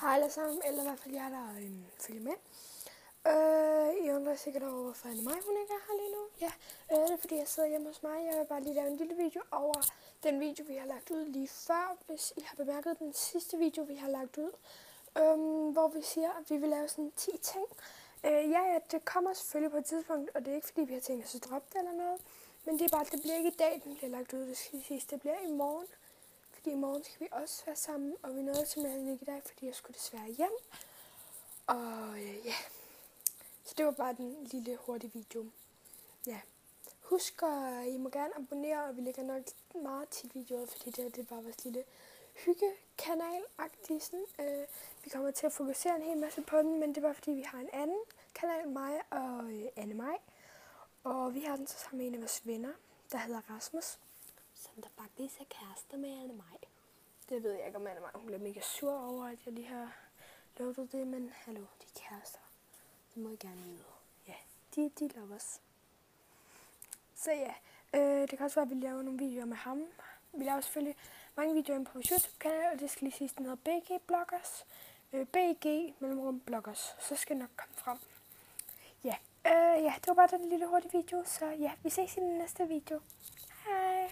Hej alle sammen, eller i hvert fald jer, der følger med. I undrer sikkert over, hvorfor Anne Maj, hun ikke er her lige nu. Ja, det er fordi, jeg sidder hjemme hos mig. Jeg vil bare lige lave en lille video over den video, vi har lagt ud lige før. Hvis I har bemærket den sidste video, vi har lagt ud, hvor vi siger, at vi vil lave sådan 10 ting. Ja, det kommer selvfølgelig på et tidspunkt, og det er ikke fordi, vi har tænkt os at droppe det eller noget. Men det er bare, det bliver ikke i dag, den bliver lagt ud, det skal siges. Det bliver i morgen. Fordi i morgen skal vi også være sammen, og vi nåede simpelthen ikke i dag, fordi jeg skulle desværre hjem. Og ja, så det var bare den lille hurtige video. Ja, husk, at I må gerne abonnere, og vi lægger nok meget tit videoer, fordi det er bare vores lille hyggekanal-agtig sådan. Vi kommer til at fokusere en hel masse på den, men det var fordi, vi har en anden kanal, mig og Anne Maj. Og vi har den så sammen med en af vores venner, der hedder Rasmus, som der faktisk er kærester med Anne Maj. Det ved jeg ikke, om Anne Maj, hun bliver mega sur over, at jeg lige har lovet det, men hallo, de er kærester. Det må I gerne vide. Ja, de lover os. Så ja, det kan også være, at vi laver nogle videoer med ham. Vi laver selvfølgelig mange videoer inde på vores YouTube-kanal, og det skal lige sige, den hedder BG Bloggers. BG mellemrum Bloggers. Så skal det nok komme frem. Ja, det var bare den lille hurtige video, så ja, vi ses i den næste video. Hej!